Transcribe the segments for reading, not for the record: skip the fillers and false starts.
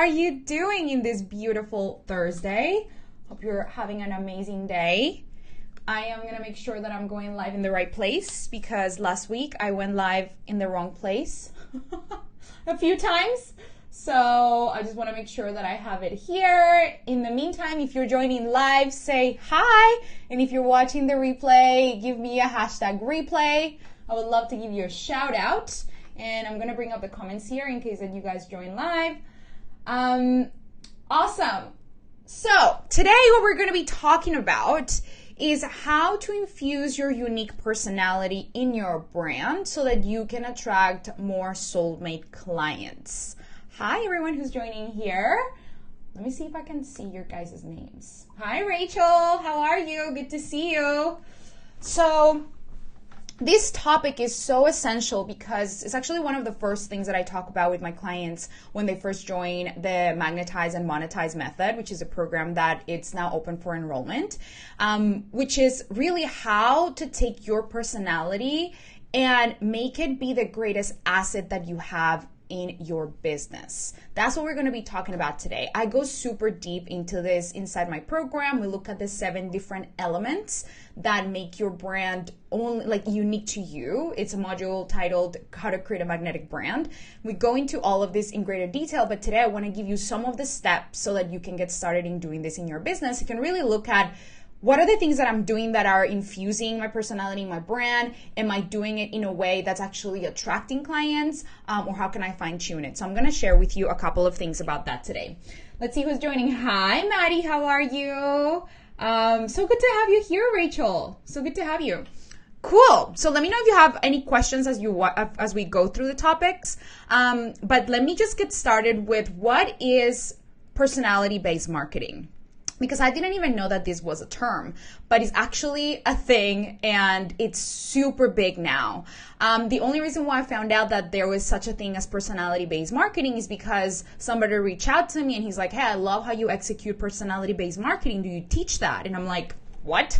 are you doing in this beautiful Thursday? Hope you're having an amazing day. I am going to make sure that I'm going live in the right place because last week I went live in the wrong place a few times. So I just want to make sure that I have it here. In the meantime, if you're joining live, say hi. And if you're watching the replay, give me a hashtag replay. I would love to give you a shout out. And I'm going to bring up the comments here in case that you guys join live. Awesome. So today what we're going to be talking about is how to infuse your unique personality in your brand so that you can attract more soulmate clients. Hi, everyone who's joining here. Let me see if I can see your guys' names. Hi, Rachel. How are you? Good to see you. So this topic is so essential because it's actually one of the first things that I talk about with my clients when they first join the Magnetised and monetize method, which is a program that it's now open for enrollment, which is really how to take your personality and make it be the greatest asset that you have in your business. That's what we're going to be talking about today. I go super deep into this inside my program. We look at the 7 different elements that make your brand only like unique to you. It's a module titled How to Create a Magnetic Brand. We go into all of this in greater detail, but today I want to give you some of the steps so that you can get started in doing this in your business. You can really look at what are the things that I'm doing that are infusing my personality in my brand? Am I doing it in a way that's actually attracting clients? Or how can I fine tune it? So I'm going to share with you a couple of things about that today. Let's see who's joining. Hi, Maddie. How are you? So good to have you here, Rachel. So good to have you. Cool. So let me know if you have any questions as we go through the topics. But let me just get started with what is personality-based marketing. Because I didn't even know that this was a term, but it's actually a thing and it's super big now. The only reason why I found out that there was such a thing as personality-based marketing is because somebody reached out to me and he's like, hey, I love how you execute personality-based marketing. Do you teach that? And I'm like, what?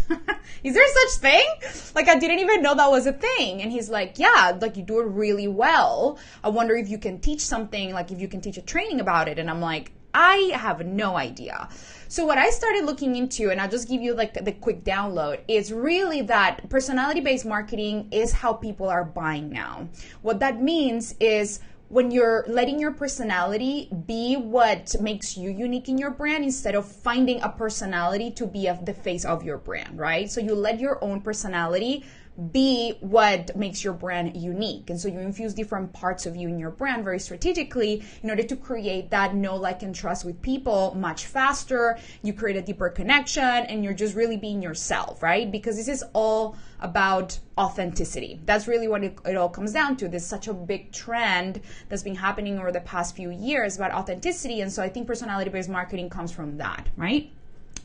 Is there such thing? Like, I didn't even know that was a thing. And he's like, yeah, like you do it really well. I wonder if you can teach something, like if you can teach a training about it. And I'm like, I have no idea. So what I started looking into, and I'll just give you like the quick download, is really that personality-based marketing is how people are buying now. What that means is when you're letting your personality be what makes you unique in your brand instead of finding a personality to be the face of your brand, right? So you let your own personality be what makes your brand unique. And so you infuse different parts of you in your brand very strategically in order to create that know, like, and trust with people much faster. You create a deeper connection and you're just really being yourself, right? Because this is all about authenticity. That's really what it all comes down to. There's such a big trend that's been happening over the past few years about authenticity. And so I think personality-based marketing comes from that, right?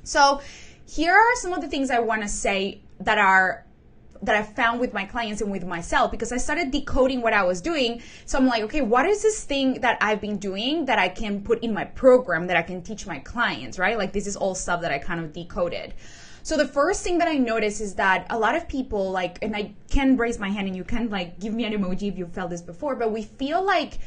So here are some of the things I want to say that I found with my clients and with myself, because I started decoding what I was doing. So I'm like, okay, what is this thing that I've been doing that I can put in my program that I can teach my clients, right? Like this is all stuff that I kind of decoded. So the first thing that I noticed is that a lot of people and I can raise my hand and you can give me an emoji if you've felt this before, but we feel like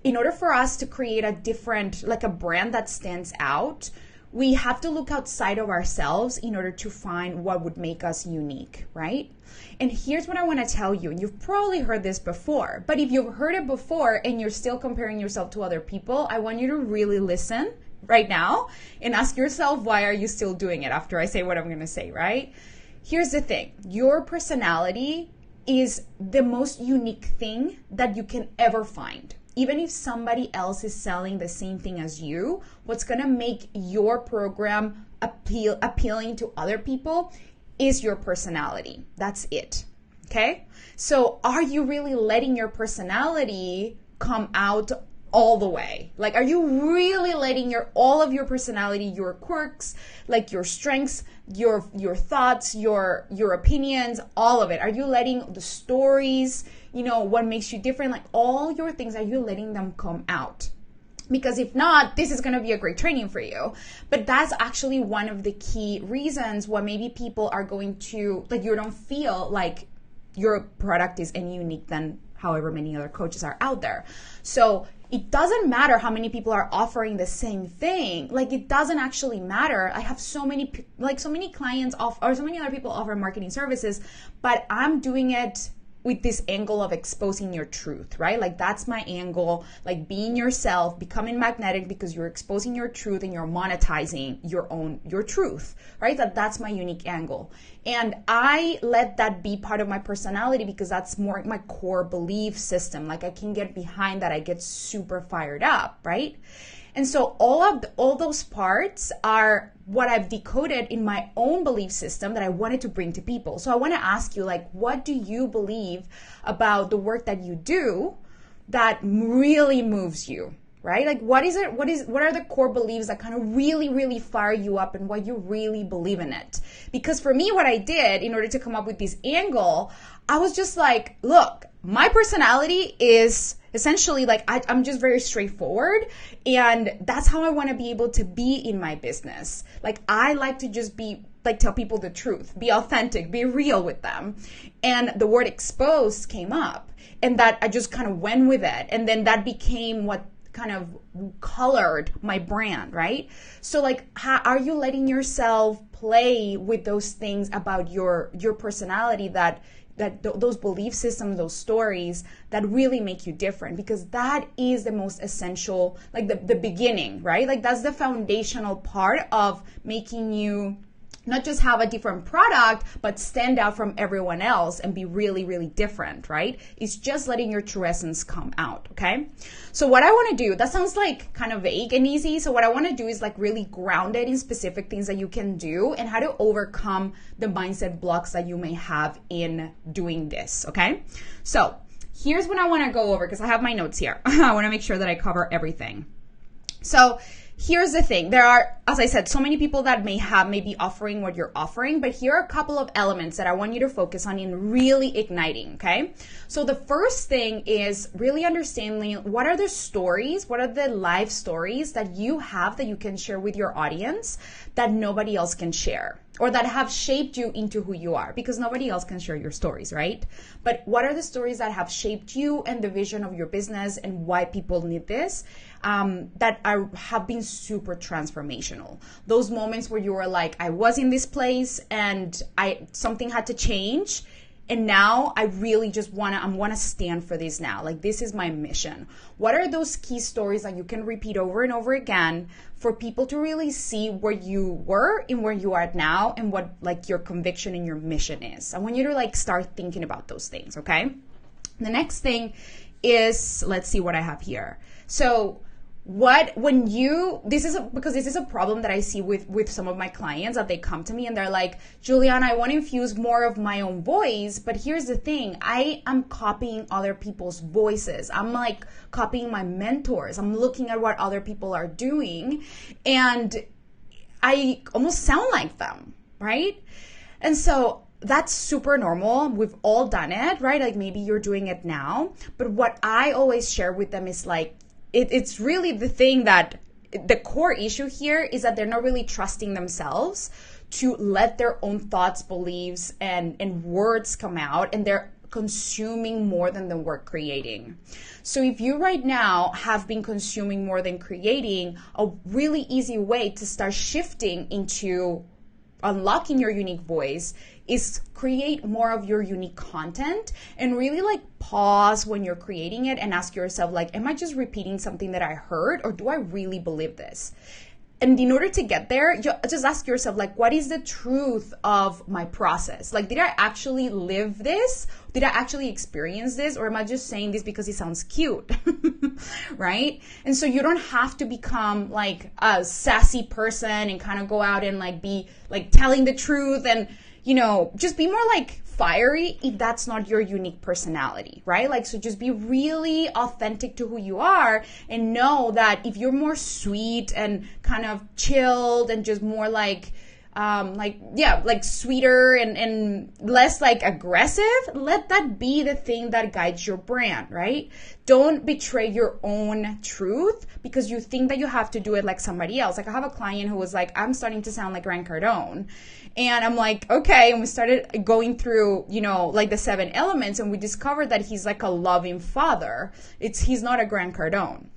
in order for us to create a different, a brand that stands out, we have to look outside of ourselves in order to find what would make us unique, right? And here's what I want to tell you. And you've probably heard this before, but if you've heard it before and you're still comparing yourself to other people, I want you to really listen right now and ask yourself, why are you still doing it after I say what I'm going to say, right? Here's the thing. Your personality is the most unique thing that you can ever find. Even if somebody else is selling the same thing as you, what's going to make your program appealing to other people is your personality. That's it. Okay? So are you really letting your personality come out all the way? Are you really letting all of your personality, your quirks, your strengths, your thoughts, your opinions, all of it? Are you letting the stories, what makes you different, all your things, are you letting them come out? Because if not, this is going to be a great training for you. But that's actually one of the key reasons why maybe people are going to, you don't feel like your product is any unique than however many other coaches are out there. So it doesn't matter how many people are offering the same thing. Like, it doesn't actually matter. I have so many clients or so many other people offer marketing services, but I'm doing it with this angle of exposing your truth, right? Like, that's my angle, like being yourself, becoming magnetic, because you're exposing your truth and you're monetizing your truth, right? That's my unique angle. And I let that be part of my personality because that's more my core belief system. Like, I can get behind that. I get super fired up, right? And so all those parts are what I've decoded in my own belief system that I wanted to bring to people. So I want to ask you, like, what do you believe about the work that you do that really moves you, right? Like, what are the core beliefs that kind of really, really fire you up and what you really believe in it? Because for me, what I did in order to come up with this angle, I was just like, look, my personality is essentially like, I'm just very straightforward, and that's how I want to be able to be in my business. Like, I like to just be like, tell people the truth, be authentic, be real with them. And the word exposed came up, and that I just kind of went with it. And then that became what kind of colored my brand, right? So like, how are you letting yourself play with those things about your personality, those belief systems, those stories that really make you different? Because that is the most essential, like the beginning, right? Like, that's the foundational part of making you not just have a different product, but stand out from everyone else and be really, really different, right? It's just letting your true essence come out, okay? So what I want to do, that sounds like kind of vague and easy. So what I want to do is like really ground it in specific things that you can do and how to overcome the mindset blocks that you may have in doing this, okay? So here's what I want to go over, because I have my notes here. I want to make sure that I cover everything. So here's the thing. There are, as I said, so many people that may be offering what you're offering, but here are a couple of elements that I want you to focus on in really igniting, okay? So the first thing is really understanding what are the stories, what are the life stories that you have that you can share with your audience that nobody else can share, or that have shaped you into who you are, because nobody else can share your stories, right? But what are the stories that have shaped you and the vision of your business and why people need this, that have been super transformational? Those moments where you were like, I was in this place and something had to change, and now I really just want to stand for this now. Like, this is my mission. What are those key stories that you can repeat over and over again for people to really see where you were and where you are now, and what like your conviction and your mission is? I want you to like start thinking about those things, okay? The next thing is, let's see what I have here. So because this is a problem that I see with some of my clients, that they come to me and they're like, Juliana, I want to infuse more of my own voice, but here's the thing, I am copying other people's voices. I'm like copying my mentors. I'm looking at what other people are doing, and I almost sound like them, right? And so that's super normal. We've all done it, right? Like, maybe you're doing it now, but what I always share with them is like, it's really the thing that the core issue here is that they're not really trusting themselves to let their own thoughts, beliefs, and words come out, and they're consuming more than the work creating. So if you right now have been consuming more than creating, a really easy way to start shifting into unlocking your unique voice is create more of your unique content, and really like pause when you're creating it and ask yourself, like, am I just repeating something that I heard, or do I really believe this? And in order to get there, you just ask yourself, like, what is the truth of my process? Like, did I actually live this? Did I actually experience this? Or am I just saying this because it sounds cute? Right? And so you don't have to become like a sassy person and kind of go out and like be like telling the truth and, you know, just be more like fiery if that's not your unique personality, right? Like, so just be really authentic to who you are, and know that if you're more sweet and kind of chilled and just more like sweeter and less like aggressive, let that be the thing that guides your brand, right? Don't betray your own truth because you think that you have to do it like somebody else. Like, I have a client who was like, I'm starting to sound like Grant Cardone. And I'm like, okay. And we started going through, you know, like the 7 elements, and we discovered that he's like a loving father. He's not a Grant Cardone.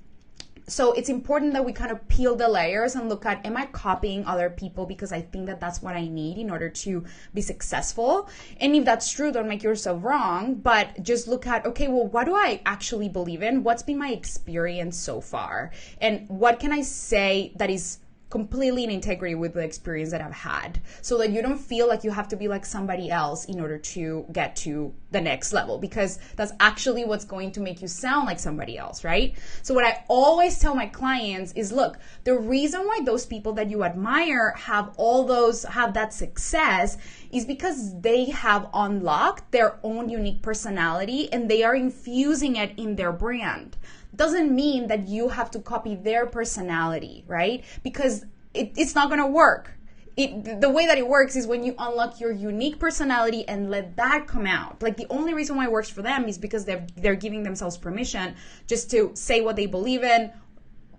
So it's important that we kind of peel the layers and look at, am I copying other people because I think that that's what I need in order to be successful? And if that's true, don't make yourself wrong, but just look at, okay, well, what do I actually believe in? What's been my experience so far? And what can I say that is completely in integrity with the experience that I've had, so that you don't feel like you have to be like somebody else in order to get to the next level, because that's actually what's going to make you sound like somebody else, right? So what I always tell my clients is, look, the reason why those people that you admire have that success is because they have unlocked their own unique personality and they are infusing it in their brand. Doesn't mean that you have to copy their personality, right? Because it's not going to work. The way that it works is when you unlock your unique personality and let that come out. Like, the only reason why it works for them is because they're giving themselves permission just to say what they believe in,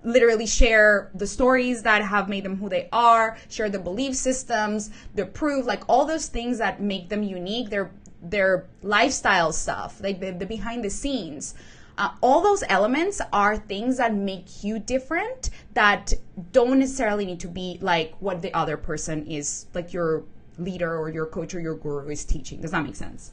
literally share the stories that have made them who they are, share the belief systems, the proof, like all those things that make them unique, their lifestyle stuff, like the behind the scenes. All those elements are things that make you different, that don't necessarily need to be like what the other person is, like your leader or your coach or your guru is teaching. Does that make sense?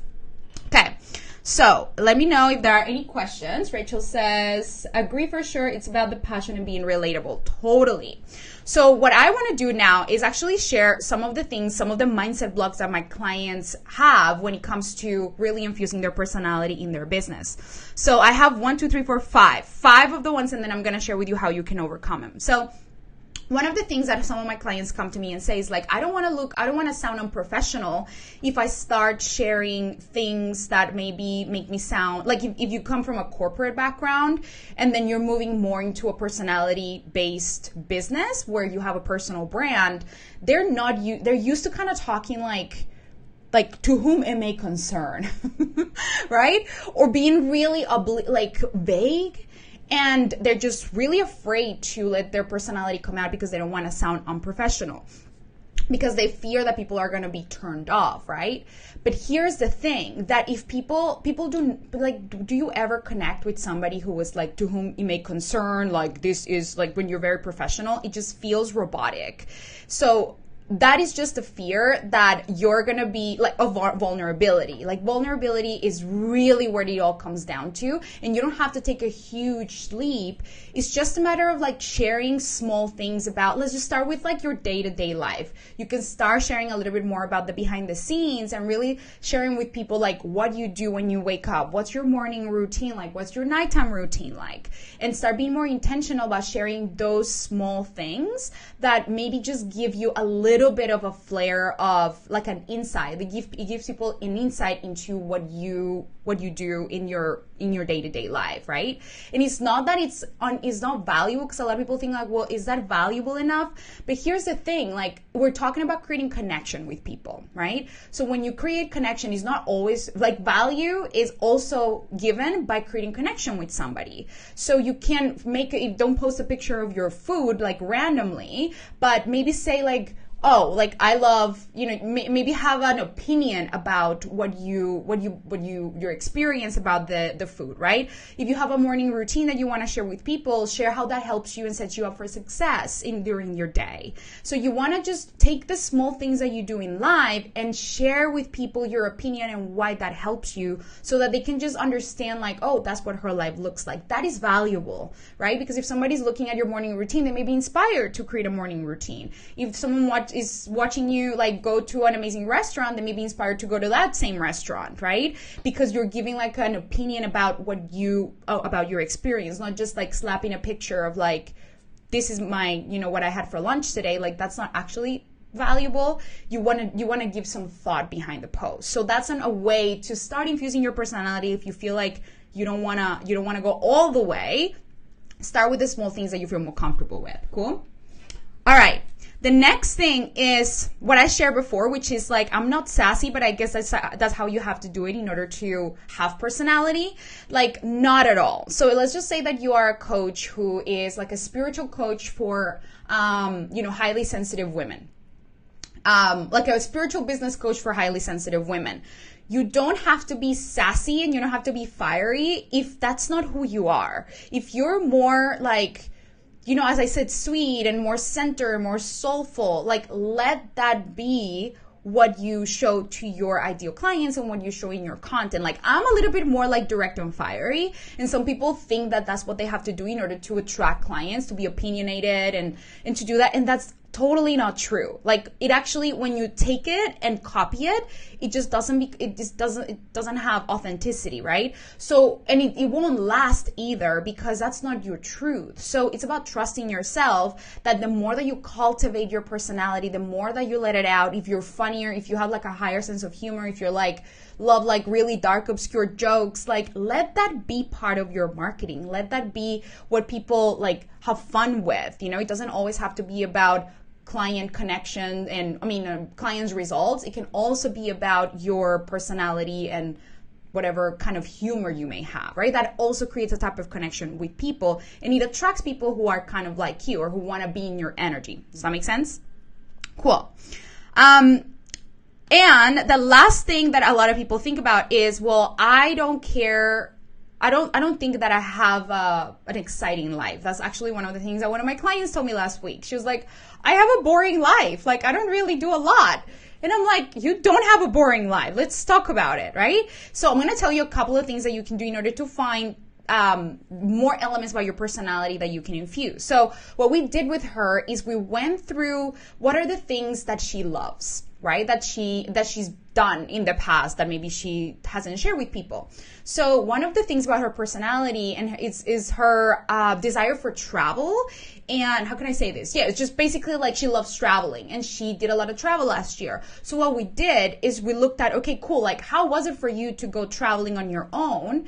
Okay. So let me know if there are any questions. Rachel says, agree for sure. It's about the passion and being relatable. Totally. So what I want to do now is actually share some of the things, some of the mindset blocks that my clients have when it comes to really infusing their personality in their business. So I have 1, 2, 3, 4, 5. 5 of the ones, and then I'm going to share with you how you can overcome them. So one of the things that some of my clients come to me and say is like, I don't want to sound unprofessional if I start sharing things that maybe make me sound like, if you come from a corporate background and then you're moving more into a personality based business where you have a personal brand, they're used to kind of talking like to whom it may concern, right? Or being really vague. And they're just really afraid to let their personality come out because they don't want to sound unprofessional, because they fear that people are going to be turned off, right? But here's the thing, that if people do you ever connect with somebody who was like, to whom it may concern, like this is like when you're very professional, it just feels robotic. So that is just a fear that you're going to be like a vulnerability. Like, vulnerability is really what it all comes down to. And you don't have to take a huge leap. It's just a matter of like sharing small things about, let's just start with like your day-to-day life. You can start sharing a little bit more about the behind the scenes and really sharing with people like what you do when you wake up. What's your morning routine like? What's your nighttime routine like? And start being more intentional about sharing those small things that maybe just give you a little bit of a flair of like an insight. It gives people an insight into what you do in your day-to-day life, right? And it's not that it's not valuable, because a lot of people think like, well, is that valuable enough? But here's the thing, like, we're talking about creating connection with people, right? So when you create connection, it's not always like, value is also given by creating connection with somebody. So you can don't post a picture of your food like randomly, but maybe say like, oh, like I love, maybe have an opinion about your experience about the food, right? If you have a morning routine that you want to share with people, share how that helps you and sets you up for success during your day. So you want to just take the small things that you do in life and share with people your opinion and why that helps you, so that they can just understand like, oh, that's what her life looks like. That is valuable, right? Because if somebody's looking at your morning routine, they may be inspired to create a morning routine. If someone is watching you like go to an amazing restaurant, they may be inspired to go to that same restaurant, right? Because you're giving like an opinion about about your experience, not just like slapping a picture of like, this is my, what I had for lunch today. Like, that's not actually valuable. You want to give some thought behind the post. So that's a way to start infusing your personality. If you feel like you don't want to go all the way, start with the small things that you feel more comfortable with. Cool? All right. The next thing is what I shared before, which is like, I'm not sassy, but I guess that's how you have to do it in order to have personality. Like, not at all. So let's just say that you are a coach who is like a spiritual coach for, highly sensitive women. Like a spiritual business coach for highly sensitive women. You don't have to be sassy and you don't have to be fiery if that's not who you are. If you're more like as I said, sweet and more centered, more soulful. Like, let that be what you show to your ideal clients and what you show in your content. Like, I'm a little bit more like direct and fiery, and some people think that that's what they have to do in order to attract clients, to be opinionated and to do that, and that's totally not true. Like, it actually, when you take it and copy it, it doesn't have authenticity, right? So, and it won't last either, because that's not your truth. So it's about trusting yourself, that the more that you cultivate your personality, the more that you let it out. If you're funnier, if you have like a higher sense of humor, if you're like, love like really dark, obscure jokes, like, let that be part of your marketing. Let that be what people like have fun with. It doesn't always have to be about client connection and clients' results. It can also be about your personality and whatever kind of humor you may have, right? That also creates a type of connection with people, and it attracts people who are kind of like you or who want to be in your energy. Does that make sense? Cool. And the last thing that a lot of people think about is, well, I don't care. I don't think that I have an exciting life. That's actually one of the things that one of my clients told me last week. She was like, I have a boring life. Like, I don't really do a lot. And I'm like, you don't have a boring life. Let's talk about it, right? So I'm going to tell you a couple of things that you can do in order to find more elements about your personality that you can infuse. So what we did with her is we went through what are the things that she loves, right? That she's done in the past that maybe she hasn't shared with people. So one of the things about her personality and is her desire for travel. And how can I say this? Yeah, it's just basically like she loves traveling, and she did a lot of travel last year. So what we did is we looked at, okay, cool, like how was it for you to go traveling on your own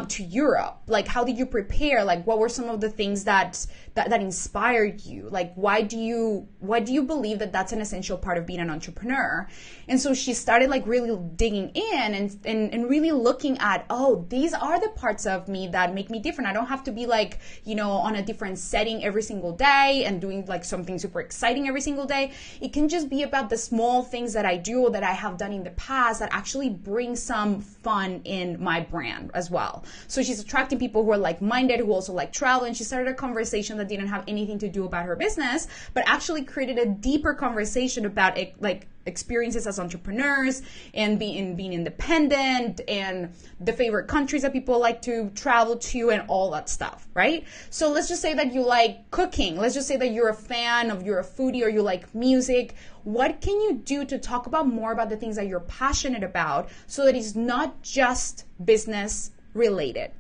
to Europe? Like, how did you prepare? Like, what were some of the things that inspired you? Like, why do you believe that that's an essential part of being an entrepreneur? And so she started like really digging in and really looking at, oh, these are the parts of me that make me different. I don't have to be like, on a different setting every single day and doing like something super exciting every single day. It can just be about the small things that I do or that I have done in the past that actually bring some fun in my brand as well. So she's attracting people who are like-minded, who also like travel, and she started a conversation that didn't have anything to do about her business, but actually created a deeper conversation about it, like experiences as entrepreneurs and being independent and the favorite countries that people like to travel to and all that stuff, right? So let's just say that you like cooking. Let's just say that you're a foodie or you like music. What can you do to talk about more about the things that you're passionate about so that it's not just business related?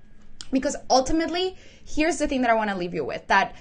Because ultimately, here's the thing that I want to leave you with, that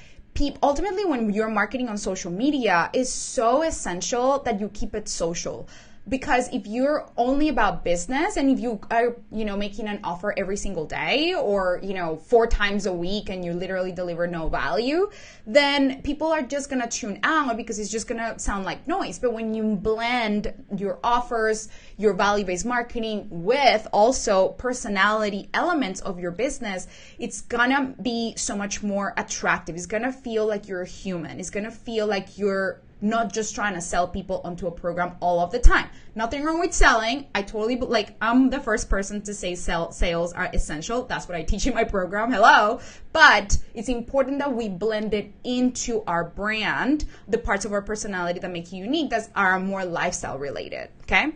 ultimately, when you're marketing on social media, is so essential that you keep it social. Because if you're only about business and if you are, making an offer every single day or, 4 times a week and you literally deliver no value, then people are just going to tune out because it's just going to sound like noise. But when you blend your offers, your value-based marketing with also personality elements of your business, it's going to be so much more attractive. It's going to feel like you're a human. It's going to feel like you're not just trying to sell people onto a program all of the time. Nothing wrong with selling. I'm the first person to say sales are essential. That's what I teach in my program. Hello. But it's important that we blend it into our brand, the parts of our personality that make you unique, that are more lifestyle related. Okay.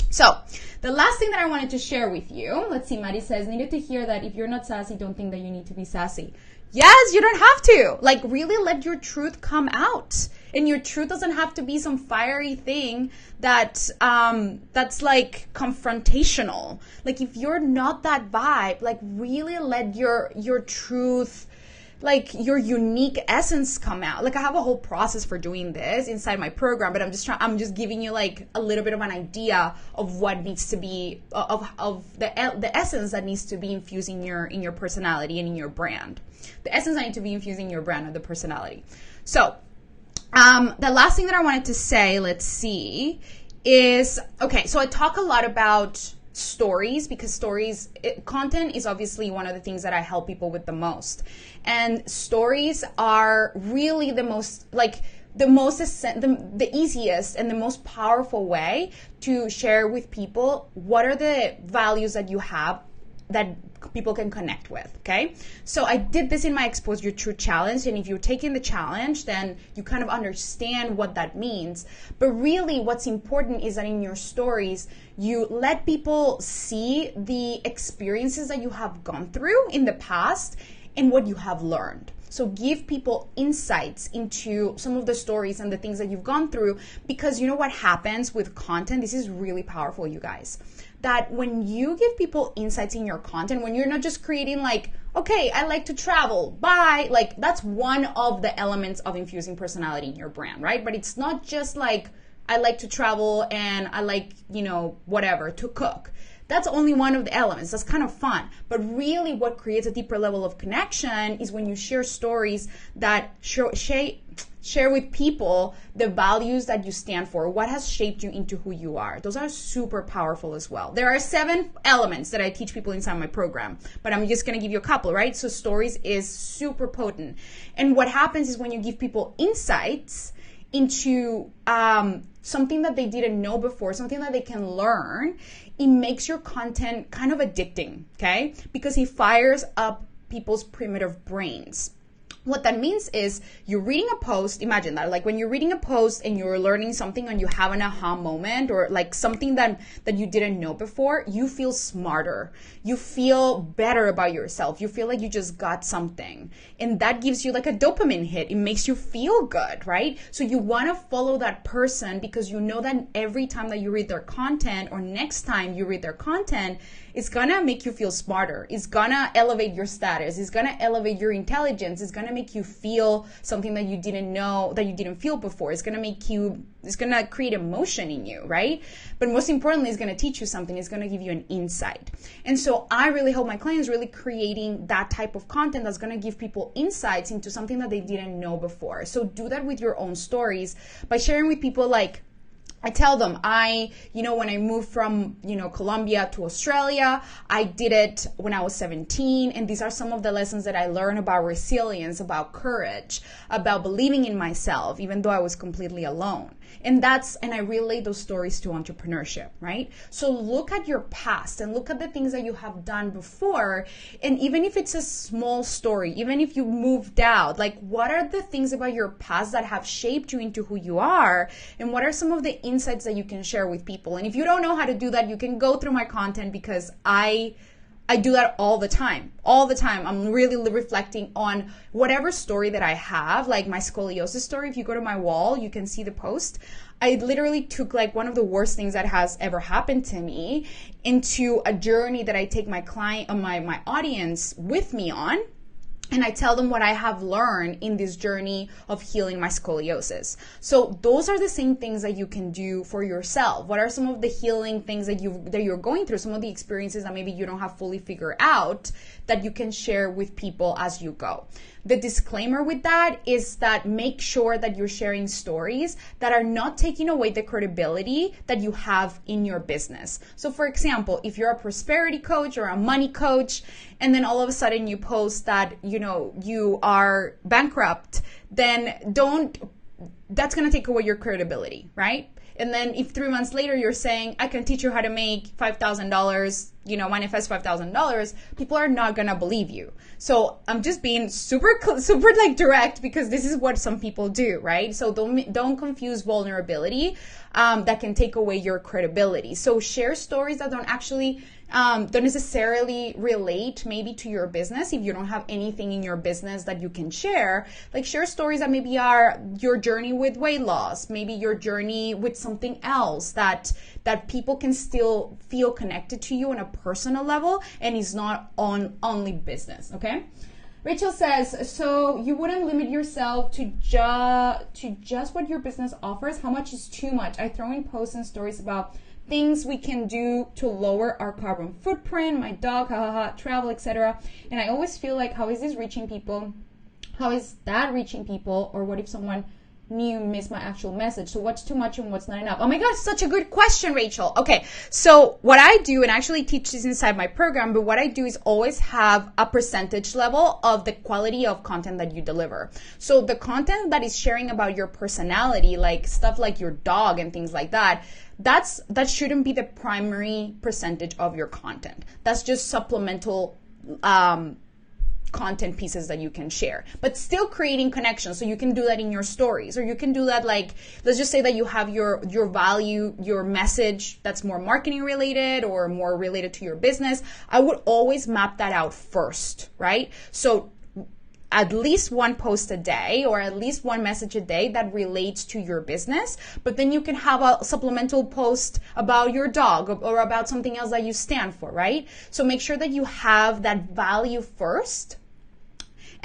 So the last thing that I wanted to share with you, let's see, Maddie says, needed to hear that if you're not sassy, don't think that you need to be sassy. Yes, you don't have to. Like, really let your truth come out. And your truth doesn't have to be some fiery thing that's like confrontational. Like, if you're not that vibe, like really let your truth, like your unique essence come out. Like, I have a whole process for doing this inside my program, but I'm just giving you like a little bit of an idea of what needs to be, of the essence that needs to be infused in your personality and in your brand. The essence that needs to be infused in your brand and the personality. So, the last thing that I wanted to say, let's see, is, okay, so I talk a lot about stories because content is obviously one of the things that I help people with the most. And stories are really the easiest and the most powerful way to share with people what are the values that you have that people can connect with, okay? So I did this in my Expose Your Truth challenge, and if you're taking the challenge, then you kind of understand what that means. But really what's important is that in your stories, you let people see the experiences that you have gone through in the past and what you have learned. So give people insights into some of the stories and the things that you've gone through, because you know what happens with content? This is really powerful, you guys. That when you give people insights in your content, when you're not just creating like, okay, I like to travel, bye. Like that's one of the elements of infusing personality in your brand, right? But it's not just like, I like to travel and I like, whatever, to cook. That's only one of the elements. That's kind of fun. But really what creates a deeper level of connection is when you share stories that share with people the values that you stand for, what has shaped you into who you are. Those are super powerful as well. There are 7 elements that I teach people inside my program, but I'm just going to give you a couple, right? So stories is super potent. And what happens is when you give people insights into something that they didn't know before, something that they can learn, it makes your content kind of addicting, okay? Because it fires up people's primitive brains. What that means is you're reading a post, imagine that, like when you're reading a post and you're learning something and you have an aha moment or like something that you didn't know before, you feel smarter. You feel better about yourself. You feel like you just got something. And that gives you like a dopamine hit. It makes you feel good, right? So you want to follow that person because you know that every time that you read their content or next time you read their content, it's gonna make you feel smarter. It's gonna elevate your status. It's gonna elevate your intelligence. It's gonna make you feel something that you didn't know, that you didn't feel before. It's gonna create emotion in you, right? But most importantly, it's gonna teach you something. It's gonna give you an insight. And so I really help my clients really creating that type of content that's gonna give people insights into something that they didn't know before. So do that with your own stories by sharing with people like, I tell them, when I moved from, Colombia to Australia, I did it when I was 17. And these are some of the lessons that I learned about resilience, about courage, about believing in myself, even though I was completely alone. And I relate those stories to entrepreneurship, right? So look at your past and look at the things that you have done before. And even if it's a small story, even if you moved out, like what are the things about your past that have shaped you into who you are? And what are some of the insights that you can share with people? And if you don't know how to do that, you can go through my content because I do that all the time. I'm really reflecting on whatever story that I have, like my scoliosis story. If you go to my wall, you can see the post. I literally took like one of the worst things that has ever happened to me into a journey that I take my client, my audience with me on. And I tell them what I have learned in this journey of healing my scoliosis. So those are the same things that you can do for yourself. What are some of the healing things that you're going through? Some of the experiences that maybe you don't have fully figured out that you can share with people as you go. The disclaimer with that is that make sure that you're sharing stories that are not taking away the credibility that you have in your business. So for example, if you're a prosperity coach or a money coach, and then all of a sudden you post that, you are bankrupt, then that's going to take away your credibility, right? And then if 3 months later you're saying, I can teach you how to make $5,000, manifest $5,000, people are not going to believe you. So I'm just being super like direct because this is what some people do, right? So don't confuse vulnerability that can take away your credibility. So share stories that don't necessarily relate maybe to your business. If you don't have anything in your business that you can share, like share stories that maybe are your journey with weight loss, maybe your journey with something else that people can still feel connected to you on a personal level and is not on only business, okay? Rachel says, so you wouldn't limit yourself to just what your business offers? How much is too much? I throw in posts and stories about things we can do to lower our carbon footprint, my dog, travel, etc. And I always feel like, how is this reaching people? How is that reaching people? Or what if someone new missed my actual message? So what's too much and what's not enough? Oh my gosh, such a good question, Rachel. Okay, so what I do, and I actually teach this inside my program, but what I do is always have a percentage level of the quality of content that you deliver. So the content that is sharing about your personality, like stuff like your dog and things like that, that shouldn't be the primary percentage of your content. That's just supplemental content pieces that you can share, but still creating connections. So you can do that in your stories, or you can do that, like, let's just say that you have your value, your message that's more marketing related or more related to your business. I would always map that out first, right? So at least one post a day or at least one message a day that relates to your business, but then you can have a supplemental post about your dog or about something else that you stand for, right? So make sure that you have that value first,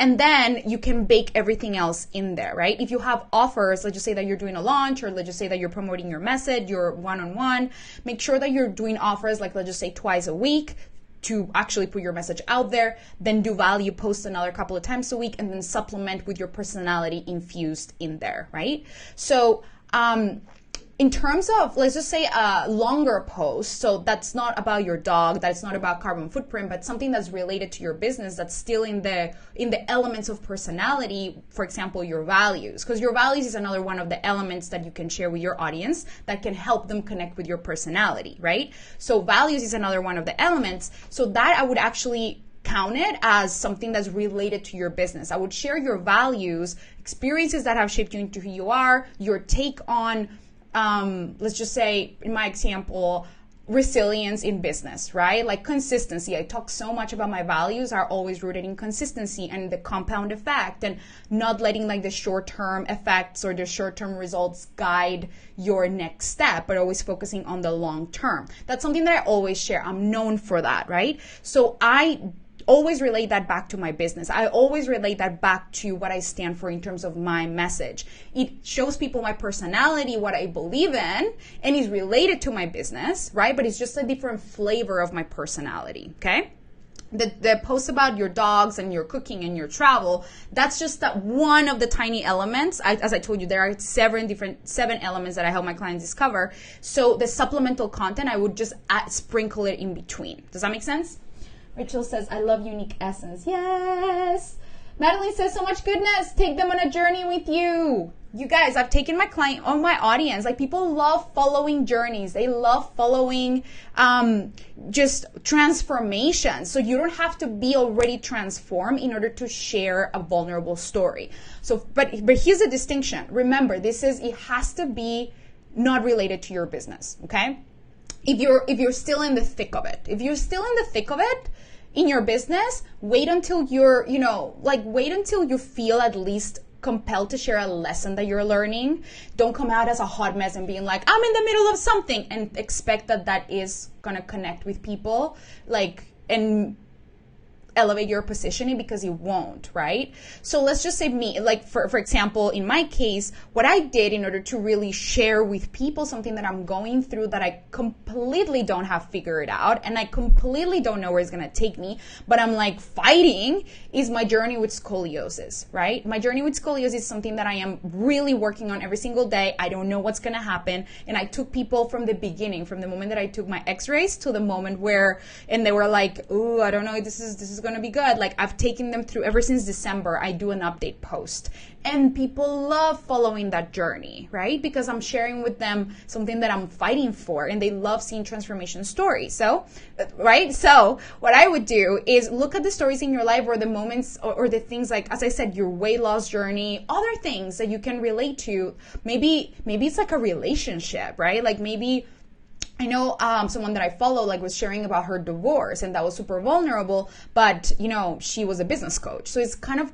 and then you can bake everything else in there, right? If you have offers, let's just say that you're doing a launch, or let's just say that you're promoting your message, your one-on-one, make sure that you're doing offers, like let's just say twice a week, to actually put your message out there, then do value posts another couple of times a week, and then supplement with your personality infused in there, right? So in terms of, let's just say a longer post, so that's not about your dog, that's not about carbon footprint, but something that's related to your business, that's still in the elements of personality, for example, your values, because your values is another one of the elements that you can share with your audience that can help them connect with your personality, right? So values is another one of the elements. So that I would actually count it as something that's related to your business. I would share your values, experiences that have shaped you into who you are, your take on let's just say, in my example, resilience in business, right? Like consistency. I talk so much about my values are always rooted in consistency and the compound effect, and not letting like the short-term effects or the short-term results guide your next step, but always focusing on the long term. That's something that I always share. I'm known for that, right? So I always relate that back to my business. I always relate that back to what I stand for in terms of my message. It shows people my personality, what I believe in, and is related to my business, right? But it's just a different flavor of my personality, okay? The post about your dogs and your cooking and your travel, that's just that one of the tiny elements. As I told you, there are seven elements that I help my clients discover. So the supplemental content, I would just sprinkle it in between. Does that make sense? Rachel says, I love unique essence. Yes. Madeline says, so much goodness. Take them on a journey with you. You guys, I've taken my client on my audience. Like, people love following journeys. They love following just transformation. So you don't have to be already transformed in order to share a vulnerable story. So, but here's a distinction. Remember, it has to be not related to your business. Okay. If you're still in the thick of it, in your business, wait until wait until you feel at least compelled to share a lesson that you're learning. Don't come out as a hot mess and being like, I'm in the middle of something, and expect that is gonna connect with people, and elevate your positioning, because it won't, right? So let's just say me, like for example, in my case, what I did in order to really share with people something that I'm going through that I completely don't have figured out, and I completely don't know where it's gonna take me, but I'm like fighting, is my journey with scoliosis, right? My journey with scoliosis is something that I am really working on every single day. I don't know what's gonna happen, and I took people from the beginning, from the moment that I took my x-rays to the moment and they were like, ooh, I don't know if this is gonna be good. Like, I've taken them through, ever since December, I do an update post, and people love following that journey, right? Because I'm sharing with them something that I'm fighting for, and they love seeing transformation stories. So, right? So what I would do is look at the stories in your life, or the moments or the things, like, as I said, your weight loss journey, other things that you can relate to. Maybe it's like a relationship, right? Like, maybe I know someone that I follow, like, was sharing about her divorce, and that was super vulnerable, but, she was a business coach. So it's kind of,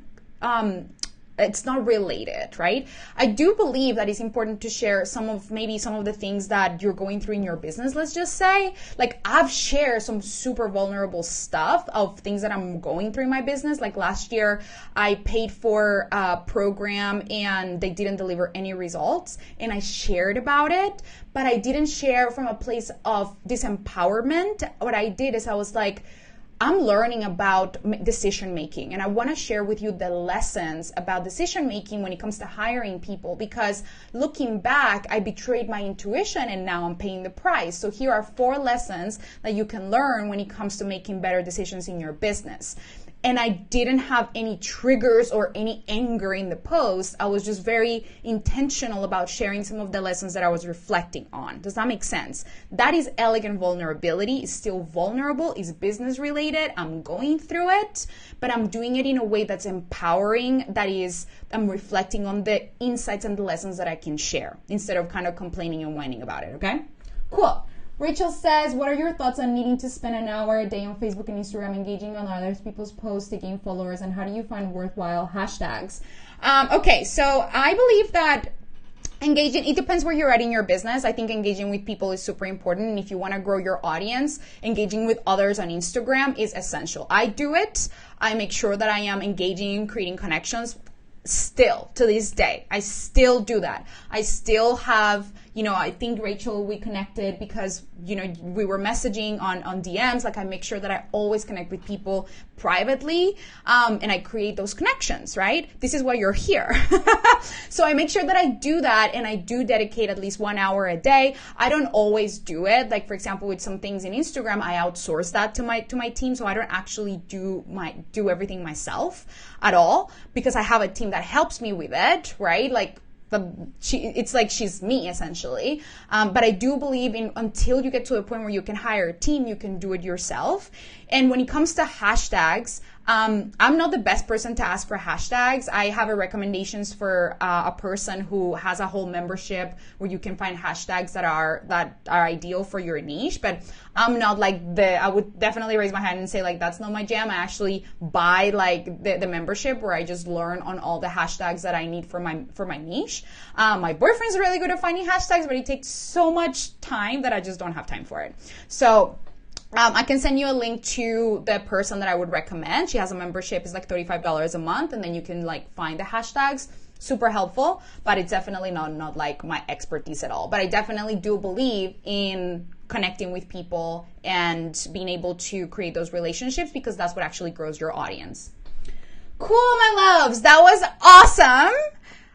it's not related, right? I do believe that it's important to share some of the things that you're going through in your business, let's just say. Like, I've shared some super vulnerable stuff of things that I'm going through in my business. Like, last year, I paid for a program and they didn't deliver any results, and I shared about it, but I didn't share from a place of disempowerment. What I did is I was like, I'm learning about decision making, and I want to share with you the lessons about decision making when it comes to hiring people, because looking back, I betrayed my intuition and now I'm paying the price. So here are 4 lessons that you can learn when it comes to making better decisions in your business. and I didn't have any triggers or any anger in the post. I was just very intentional about sharing some of the lessons that I was reflecting on. Does that make sense? That is elegant vulnerability. It's still vulnerable. It's business related. I'm going through it, but I'm doing it in a way that's empowering. That is, I'm reflecting on the insights and the lessons that I can share instead of kind of complaining and whining about it. Okay? Cool. Rachel says, what are your thoughts on needing to spend an hour a day on Facebook and Instagram engaging on other people's posts to gain followers, and how do you find worthwhile hashtags? Okay, so I believe that engaging, it depends where you're at in your business. I think engaging with people is super important. And if you want to grow your audience, engaging with others on Instagram is essential. I do it. I make sure that I am engaging and creating connections still to this day. I still do that. I still have, I think Rachel, we connected because, we were messaging on DMs. Like I make sure that I always connect with people privately, and I create those connections, right? This is why you're here. So I make sure that I do that, and I do dedicate at least 1 hour a day. I don't always do it. Like for example, with some things in Instagram, I outsource that to my team. So I don't actually do everything myself at all, because I have a team that helps me with it, right? Like it's like she's me essentially. But I do believe in, until you get to a point where you can hire a team, you can do it yourself. And when it comes to hashtags, I'm not the best person to ask for hashtags. I have a recommendations for a person who has a whole membership where you can find hashtags that are ideal for your niche. But I'm not like I would definitely raise my hand and say like, that's not my jam. I actually buy like the membership where I just learn on all the hashtags that I need for my niche. My boyfriend's really good at finding hashtags, but it takes so much time that I just don't have time for it. So I can send you a link to the person that I would recommend. She has a membership. It's like $35 a month, and then you can like find the hashtags. Super helpful, but it's definitely not like my expertise at all. But I definitely do believe in connecting with people and being able to create those relationships, because that's what actually grows your audience. Cool, my loves. That was awesome.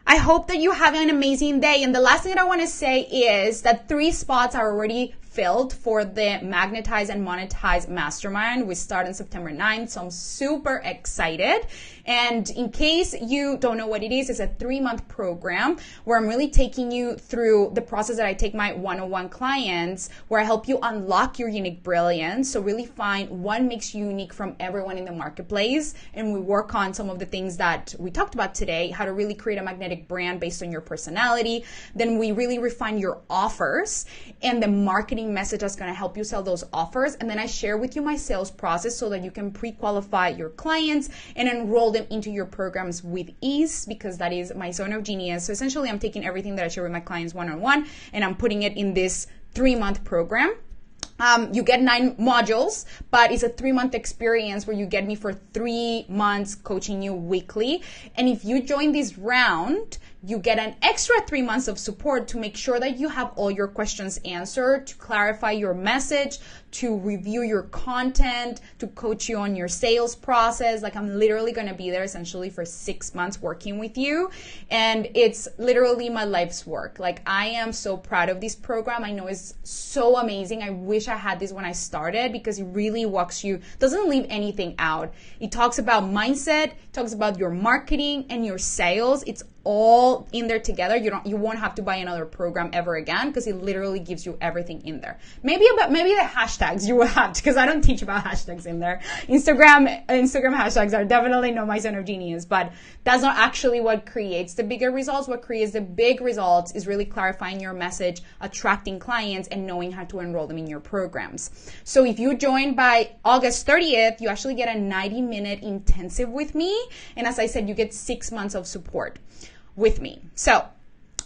I hope that you have an amazing day. And the last thing that I want to say is that 3 spots are already filled for the Magnetised and Monetize Mastermind. We start on September 9th, so I'm super excited. And in case you don't know what it is, it's a 3-month program where I'm really taking you through the process that I take my one-on-one clients, where I help you unlock your unique brilliance. So really find what makes you unique from everyone in the marketplace. And we work on some of the things that we talked about today, how to really create a magnetic brand based on your personality. Then we really refine your offers and the marketing message that's going to help you sell those offers. And then I share with you my sales process so that you can pre-qualify your clients and enroll them into your programs with ease, because that is my zone of genius. So essentially I'm taking everything that I share with my clients one-on-one and I'm putting it in this 3-month program. You get 9 modules, but it's a 3-month experience where you get me for 3 months coaching you weekly. And if you join this round, you get an extra 3 months of support to make sure that you have all your questions answered, to clarify your message, to review your content, to coach you on your sales process. Like I'm literally going to be there essentially for 6 months working with you. And it's literally my life's work. Like I am so proud of this program. I know it's so amazing. I wish I had this when I started, because it really walks you, doesn't leave anything out. It talks about mindset, talks about your marketing and your sales. It's all in there together. You won't have to buy another program ever again, because it literally gives you everything in there. Maybe the hashtags you will have to, because I don't teach about hashtags in there. Instagram hashtags are definitely not my zone of genius, but that's not actually what creates the bigger results. What creates the big results is really clarifying your message, attracting clients, and knowing how to enroll them in your programs. So if you join by August 30th, you actually get a 90-minute intensive with me. And as I said, you get 6 months of support with me. So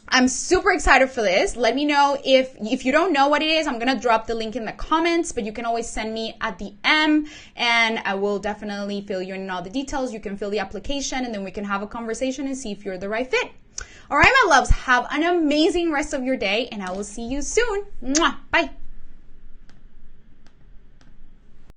I'm super excited for this. Let me know if you don't know what it is. I'm going to drop the link in the comments, but you can always send me a DM and I will definitely fill you in all the details. You can fill the application and then we can have a conversation and see if you're the right fit. All right, my loves, have an amazing rest of your day and I will see you soon. Mwah. Bye.